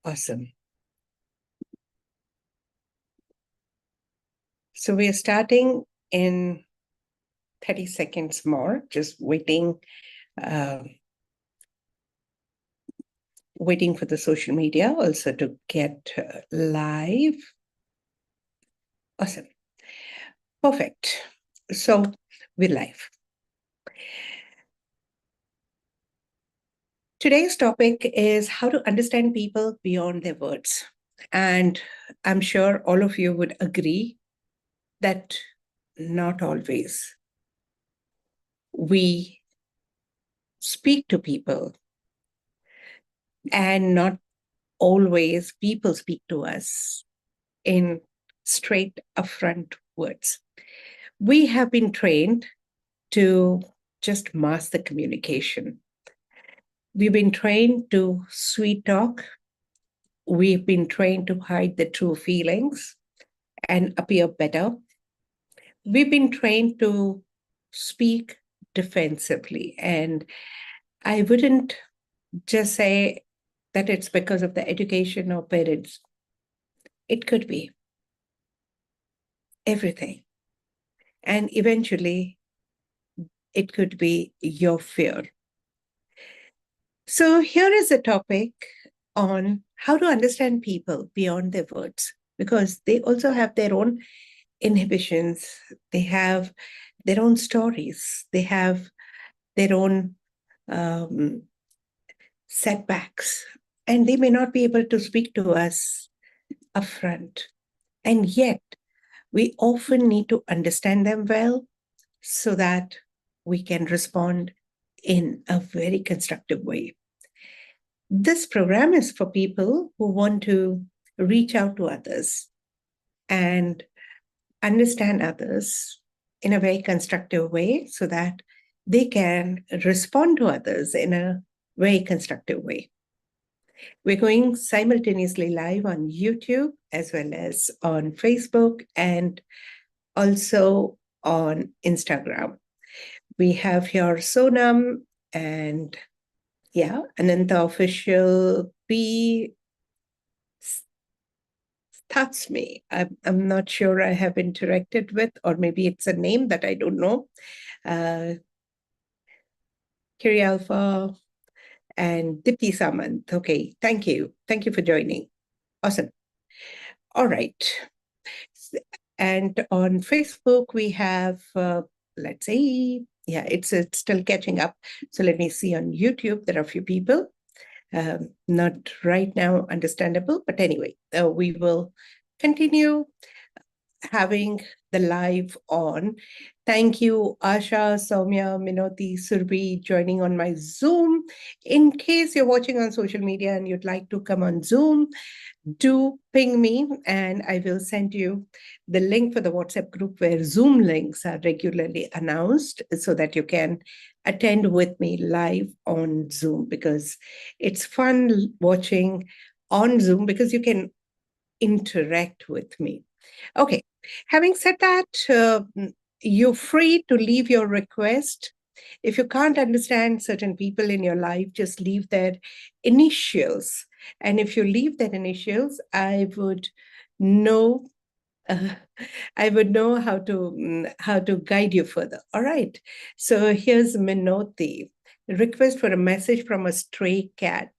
Awesome. So we are starting in 30 seconds more, just waiting for the social media also to get live. Awesome. Perfect. So we're live. Today's topic is how to understand people beyond their words. And I'm sure all of you would agree that not always. We speak to people and not always people speak to us in straight upfront words. We have been trained to just mask the communication. We've been trained to sweet talk. We've been trained to hide the true feelings and appear better. We've been trained to speak defensively. And I wouldn't just say that it's because of the education of parents. It could be everything. And eventually, it could be your fear. So here is a topic on how to understand people beyond their words, because they also have their own inhibitions. They have their own stories. They have their own setbacks, and they may not be able to speak to us upfront. And yet, we often need to understand them well so that we can respond in a very constructive way. This program is for people who want to reach out to others and understand others in a very constructive way so that they can respond to others in a very constructive way. We're going simultaneously live on YouTube as well as on Facebook and also on Instagram. We have here Sonam and Ananta Official P. That's me. I'm not sure I have interacted with, or maybe it's a name that I don't know. Kiri Alpha and Dipti Samant. Okay, thank you. Thank you for joining. Awesome. All right. And on Facebook, we have, let's see, it's still catching up. So let me see on YouTube, there are a few people. Not right now understandable, but anyway, we will continue having the live on. Thank you, Asha, Soumya, Minoti, Surbi, joining on my Zoom. In case you're watching on social media and you'd like to come on Zoom, do ping me and I will send you the link for the WhatsApp group where Zoom links are regularly announced so that you can attend with me live on Zoom, because it's fun watching on Zoom because you can interact with me. Okay, having said that, you're free to leave your request. If you can't understand certain people in your life, just leave their initials. And if you leave their initials, I would know how to guide you further. All right. So here's Minoti. Request for a message from a stray cat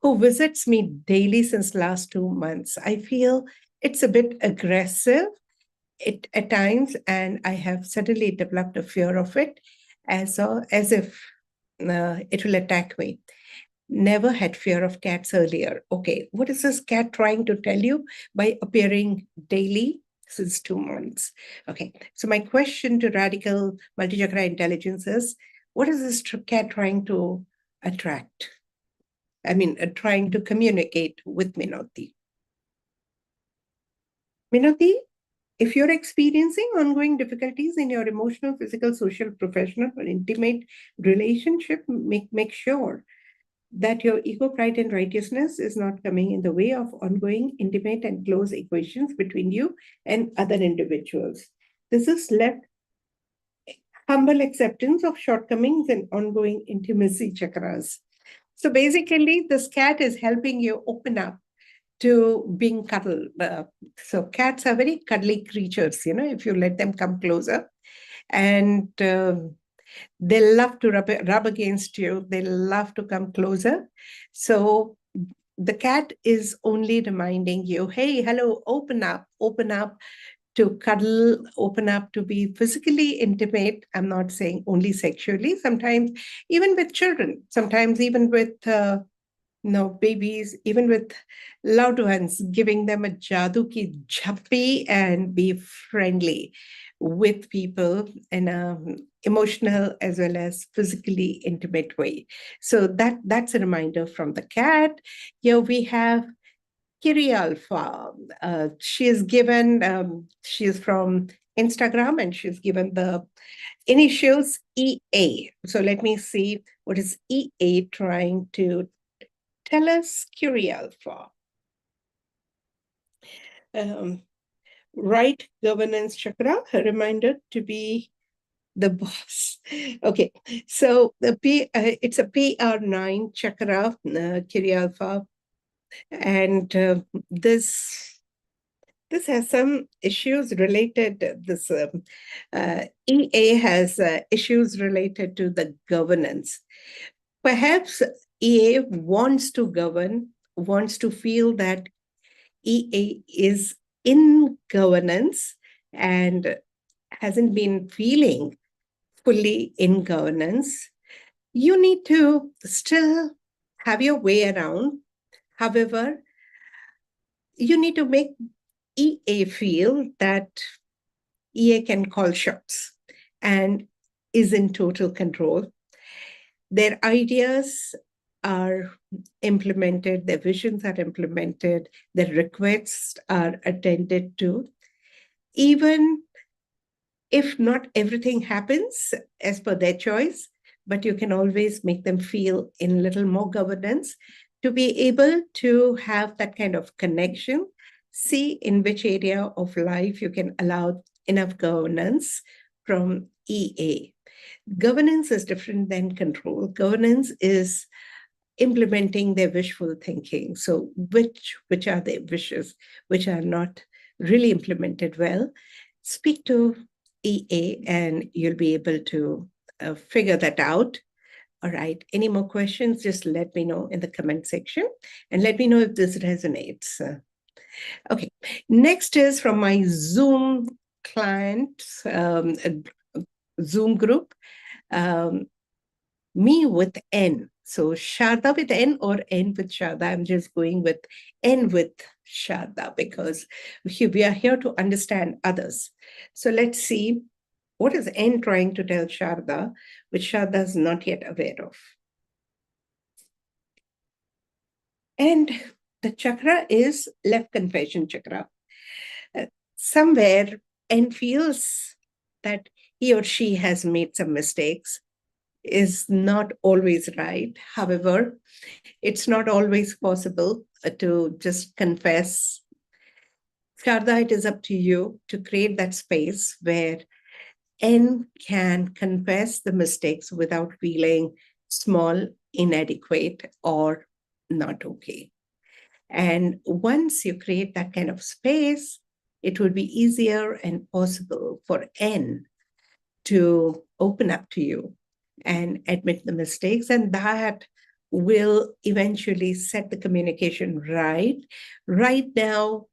who visits me daily since last 2 months. I feel it's a bit aggressive at times, and I have suddenly developed a fear of it, as if it will attack me. Never had fear of cats earlier. Okay, what is this cat trying to tell you by appearing daily since 2 months? Okay, so my question to Radical Multichakra Intelligence is, what is this cat trying to attract? Trying to communicate with Minoti. Minoti, if you're experiencing ongoing difficulties in your emotional, physical, social, professional, or intimate relationship, make sure that your ego, pride, and righteousness is not coming in the way of ongoing, intimate, and close equations between you and other individuals. This is left humble acceptance of shortcomings and ongoing intimacy chakras. So basically, this cat is helping you open up to being cuddled. So cats are very cuddly creatures, if you let them come closer. And they love to rub against you. They love to come closer. So the cat is only reminding you, hey, hello, open up to cuddle, open up to be physically intimate. I'm not saying only sexually, sometimes even with children, sometimes even with babies, even with loved ones, giving them a jadoo ki jhappi and be friendly with people in a emotional as well as physically intimate way. So that's a reminder from the cat. Here we have Kiri Alpha. She is from Instagram, and she's given the initials EA. So let me see what is EA trying to tell us, Kiri Alpha. Right governance chakra, a reminder to be the boss. Okay, so it's a PR9 chakra, Kiri Alpha, and this has some issues related. This EA has issues related to the governance. Perhaps EA wants to govern, wants to feel that EA is in governance and hasn't been feeling fully in governance. You need to still have your way around. However, you need to make EA feel that EA can call shots and is in total control. Their ideas are implemented, their visions are implemented, their requests are attended to. Even if not everything happens as per their choice, but you can always make them feel in a little more governance to be able to have that kind of connection, see in which area of life you can allow enough governance from EA. Governance is different than control. Governance is implementing their wishful thinking. So which are their wishes, which are not really implemented well? Speak to EA and you'll be able to figure that out. All right. Any more questions? Just let me know in the comment section and let me know if this resonates. Okay. Next is from my Zoom client, Zoom group, me with N. So Sharda with N or N with Sharda. I'm just going with N with Sharda because we are here to understand others. So let's see what is N trying to tell Sharda, which Sharda is not yet aware of. And the chakra is left confession chakra. Somewhere N feels that he or she has made some mistakes, is not always right. However, it's not always possible to just confess. Sharda, it is up to you to create that space where N can confess the mistakes without feeling small, inadequate, or not okay. And once you create that kind of space, it will be easier and possible for N to open up to you and admit the mistakes. And that will eventually set the communication right. Right now,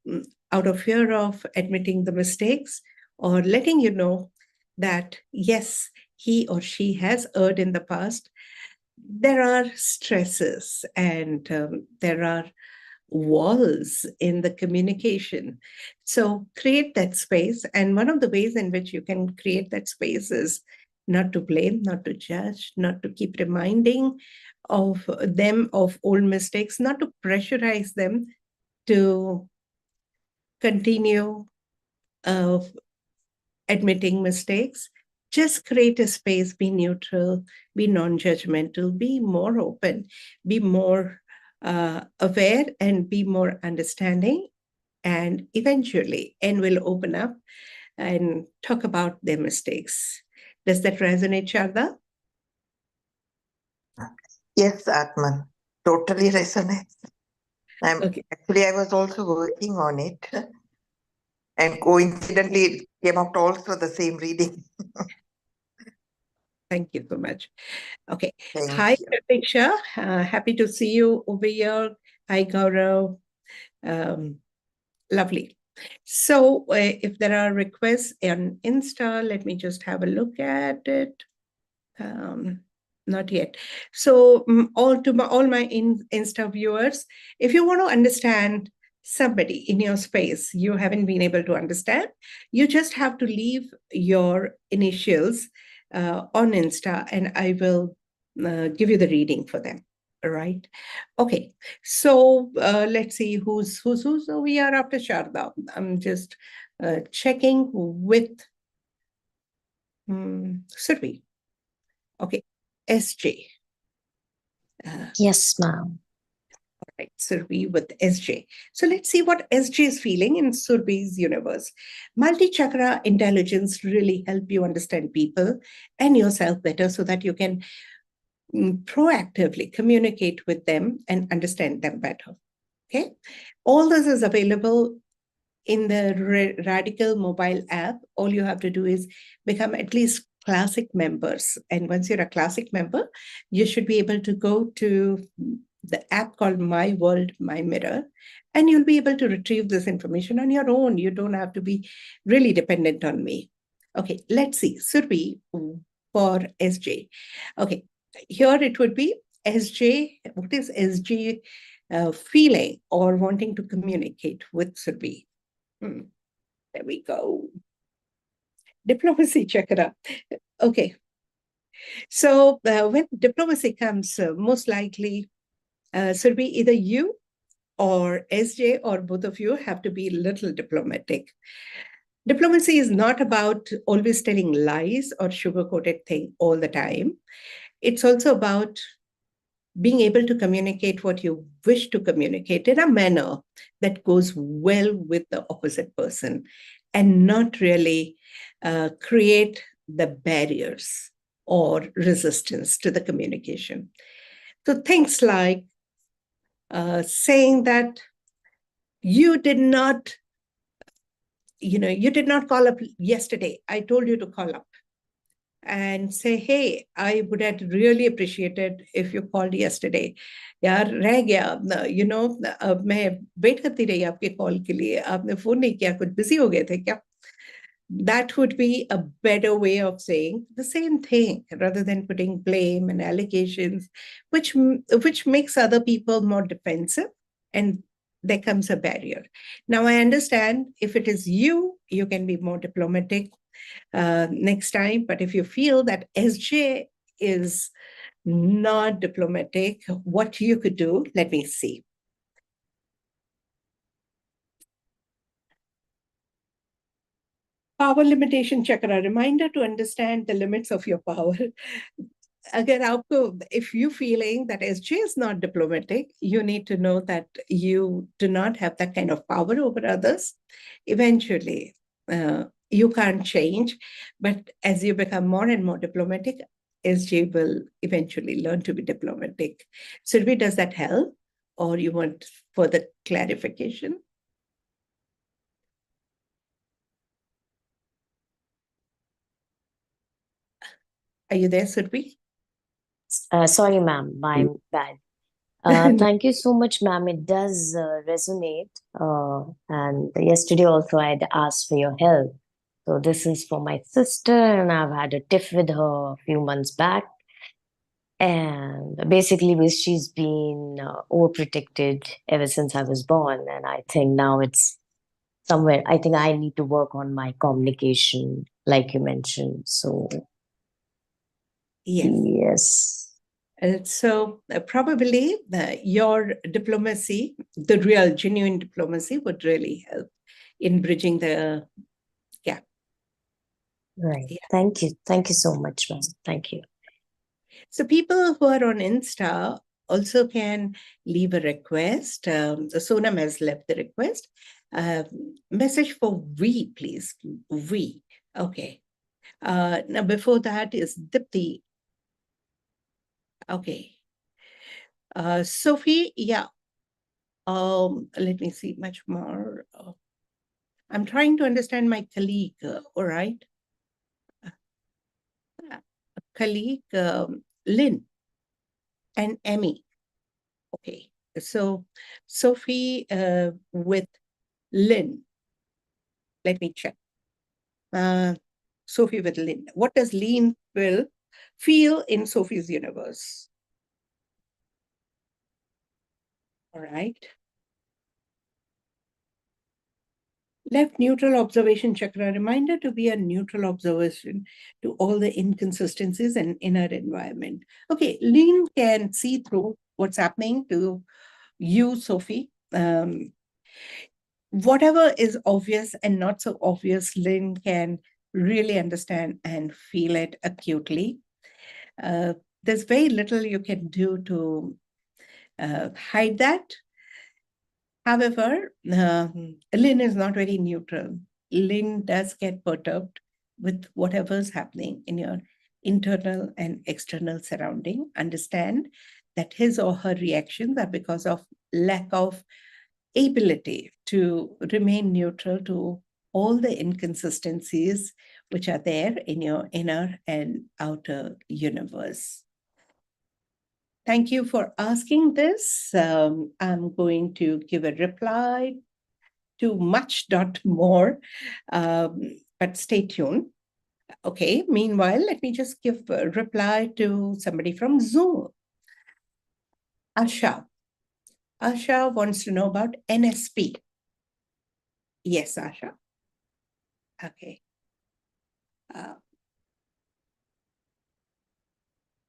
out of fear of admitting the mistakes or letting you know that, yes, he or she has erred in the past, there are stresses and there are walls in the communication. So create that space. And one of the ways in which you can create that space is not to blame, not to judge, not to keep reminding of them of old mistakes, not to pressurize them to continue admitting mistakes. Just create a space, be neutral, be non-judgmental, be more open, be more aware, and be more understanding. And eventually, N will open up and talk about their mistakes. Does that resonate, Sharda? Yes, Atman. totally resonates. Okay. Actually, I was also working on it, and coincidentally, it came out also the same reading. Thank you so much. Okay. Thank Hi, you. Pratiksha. Happy to see you over here. Hi, Gaurav. Um, Lovely. So, if there are requests on Insta, let me just have a look at it. Not yet. So, all my Insta viewers, if you want to understand somebody in your space you haven't been able to understand, you just have to leave your initials on Insta, and I will give you the reading for them. All right. Okay. So let's see who's. So we are after Sharda. I'm just checking with Survi. Okay. SJ. Yes, ma'am. Right, Survi with SJ. So let's see what SJ is feeling in Survi's universe. Multi-chakra intelligence really help you understand people and yourself better so that you can proactively communicate with them and understand them better. Okay. All this is available in the Radical mobile app. All you have to do is become at least classic members. And once you're a classic member, you should be able to go to the app called My World, My Mirror, and you'll be able to retrieve this information on your own. You don't have to be really dependent on me. Okay, let's see. Surbi for SJ. Okay, here it would be SJ. What is SJ feeling or wanting to communicate with Surbi? There we go. Diplomacy chakra. Okay. So when diplomacy comes, most likely, Surbi, either you or SJ or both of you have to be a little diplomatic. Diplomacy is not about always telling lies or sugar-coated thing all the time. It's also about being able to communicate what you wish to communicate in a manner that goes well with the opposite person and not really create the barriers or resistance to the communication. So things like saying that you did not, you did not call up yesterday. I told you to call up. And say, hey, I would have really appreciated if you called yesterday. यार रह गया अब मैं wait करती रही आपके call के लिए आपने फोन नहीं किया कुछ बिजी हो गए थे क्या that would be a better way of saying the same thing rather than putting blame and allegations which makes other people more defensive, and there comes a barrier. Now I understand if it is you can be more diplomatic next time. But if you feel that SJ is not diplomatic, what you could do, let me see. Power limitation chakra, reminder to understand the limits of your power. Again, if you're feeling that SJ is not diplomatic, you need to know that you do not have that kind of power over others. Eventually, you can't change, but as you become more and more diplomatic, SJ will eventually learn to be diplomatic. Sylvie, does that help? Or you want further clarification? Are you there, Sylvie? Sorry, ma'am. My bad. Thank you so much, ma'am. It does resonate. And yesterday also I had asked for your help. So this is for my sister, and I've had a tiff with her a few months back. And basically, she's been overprotected ever since I was born. And I think now it's somewhere, I think I need to work on my communication, like you mentioned. So, yes. So probably your diplomacy, the real, genuine diplomacy, would really help in bridging the gap. Right. Yeah. Thank you. Thank you so much, ma'am. Thank you. So people who are on Insta also can leave a request. Sonam has left the request. Message for we, please. We. Okay. Now before that is Dipti. Okay. Sophie, yeah. Let me see much more. I'm trying to understand my colleague, all right? Colleague, Lynn and Emmy. Okay, so Sophie with Lynn. Let me check. Sophie with Lynn. What does Lynn feel in Sophie's universe? All right. Left neutral observation chakra, reminder to be a neutral observation to all the inconsistencies and inner environment. Okay, Lynn can see through what's happening to you, Sophie. Whatever is obvious and not so obvious, Lynn can really understand and feel it acutely. There's very little you can do to hide that. However, Lynn is not very neutral. Lynn does get perturbed with whatever's happening in your internal and external surrounding. Understand that his or her reactions are because of lack of ability to remain neutral to all the inconsistencies which are there in your inner and outer universe. Thank you for asking this. I'm going to give a reply to much.more, but stay tuned. Okay, meanwhile, let me just give a reply to somebody from Zoom. Asha. Asha wants to know about NSP. Yes, Asha. Okay.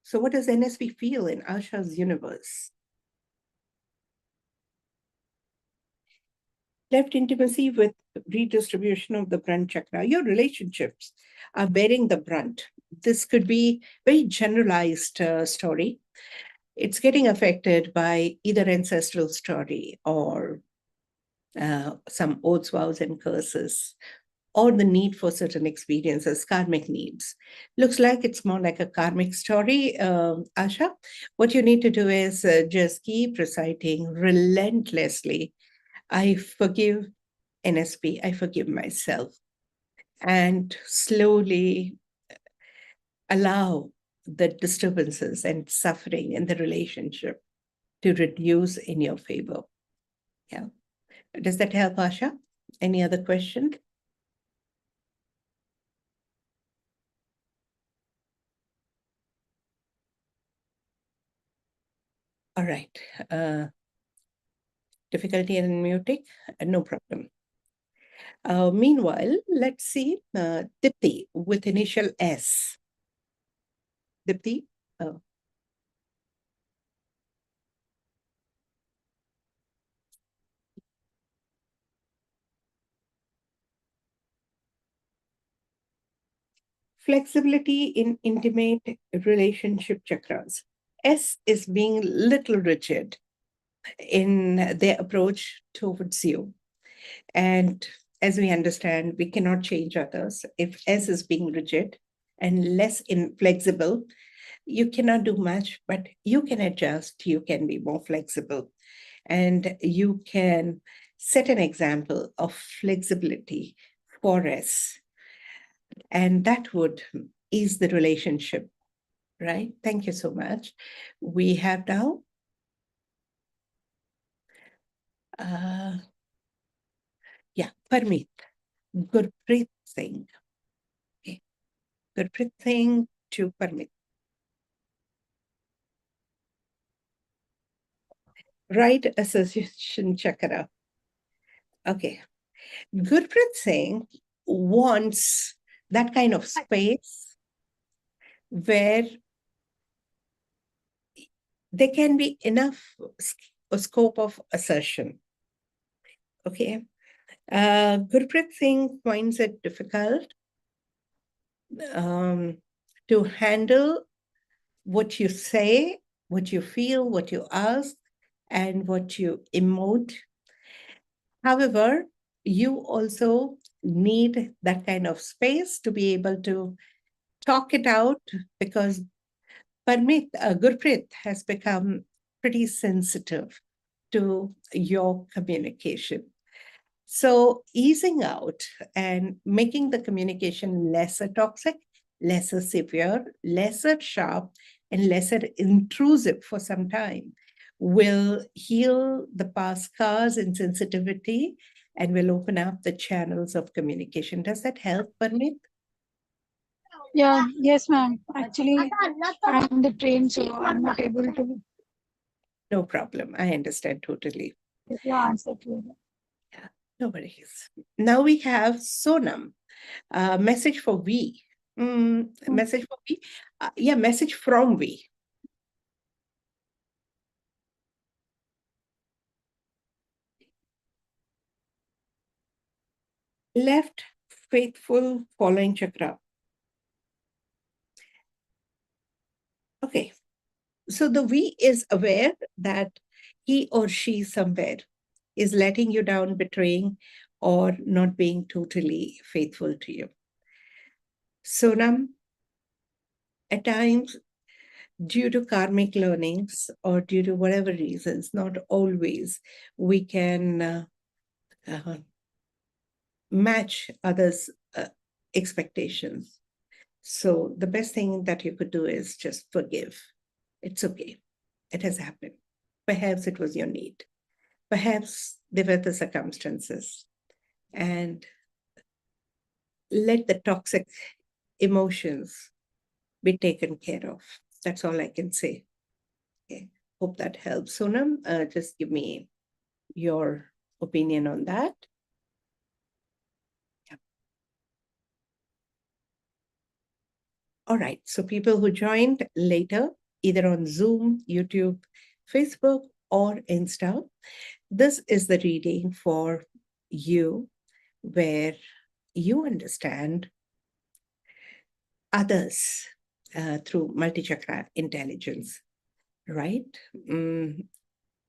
So what does NSP feel in Asha's universe? Left intimacy with redistribution of the brunt chakra. Your relationships are bearing the brunt. This could be very generalized story. It's getting affected by either ancestral story or some oaths, vows, and curses, or the need for certain experiences, karmic needs. Looks like it's more like a karmic story, Asha. What you need to do is just keep reciting relentlessly, I forgive NSP, I forgive myself, and slowly allow the disturbances and suffering in the relationship to reduce in your favor. Yeah. Does that help, Asha? Any other question? All right. Difficulty in muting? No problem. Meanwhile, let's see Dipti with initial S. Dipti? Flexibility in intimate relationship chakras. S is being little rigid in their approach towards you. And as we understand, we cannot change others. If S is being rigid and less inflexible, you cannot do much, but you can adjust, you can be more flexible, and you can set an example of flexibility for S. And that would ease the relationship, right? Thank you so much. We have now Parmeet, Gurpreet Singh. Okay. Gurpreet Singh to Parmeet. Right association chakra. Okay. Gurpreet Singh wants that kind of space where there can be enough scope of assertion. Okay. Gurpreet Singh finds it difficult to handle what you say, what you feel, what you ask, and what you emote. However, you also need that kind of space to be able to talk it out, because Gurpreet has become pretty sensitive to your communication. So easing out and making the communication lesser toxic, lesser severe, lesser sharp, and lesser intrusive for some time will heal the past scars and sensitivity and will open up the channels of communication. Does that help, Parmeet? Yeah, yes, ma'am. Actually, I'm in the train, so I'm not able to No problem. I understand totally. give you answer to it. No worries. Now we have Sonam. Message for we. Message for we. Yeah, message from we. Left, faithful, following chakra. Okay. So the we is aware that he or she somewhere is letting you down, betraying, or not being totally faithful to you. Sonam, at times, due to karmic learnings or due to whatever reasons, not always, we can match others' expectations. So the best thing that you could do is just forgive. It's okay. It has happened. Perhaps it was your need. Perhaps they were the circumstances. And let the toxic emotions be taken care of. That's all I can say. Okay. Hope that helps. Sonam, just give me your opinion on that. Yeah. All right. So people who joined later, either on Zoom, YouTube, Facebook, or Insta, this is the reading for you where you understand others through multi-chakra intelligence, right?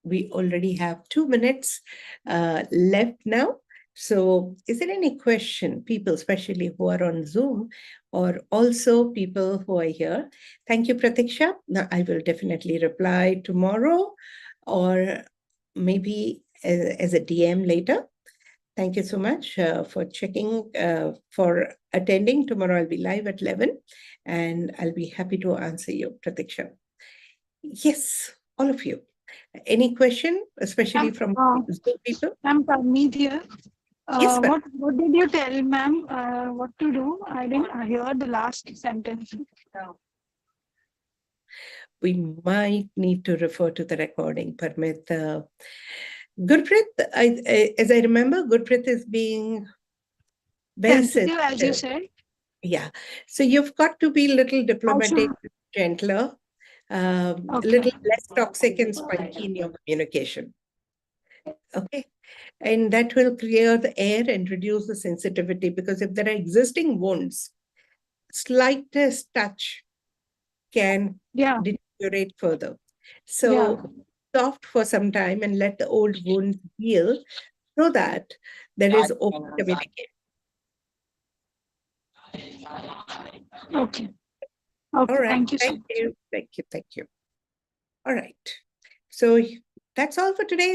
We already have 2 minutes left now. So is there any question, people, especially who are on Zoom, or also people who are here? Thank you, Pratiksha. Now, I will definitely reply tomorrow or maybe as a DM later. Thank you so much for checking, for attending. Tomorrow I'll be live at 11 and I'll be happy to answer you, Pratiksha. Yes, all of you. Any question, especially from Zoom people? I'm Parmeet here. Yes, ma'am. What did you tell, ma'am? What to do? I didn't hear the last sentence. We might need to refer to the recording, Parmeet. Gurpreet, as I remember, Gurpreet is being very Sensitive, as you said. Yeah. So you've got to be a little diplomatic, gentler, a little less toxic and spiky in your communication. Okay. And that will clear the air and reduce the sensitivity, because if there are existing wounds, slightest touch can deteriorate further. So soft for some time and let the old wound heal so that there is open communication. Okay. All right. Thank you. Thank you. All right. So that's all for today.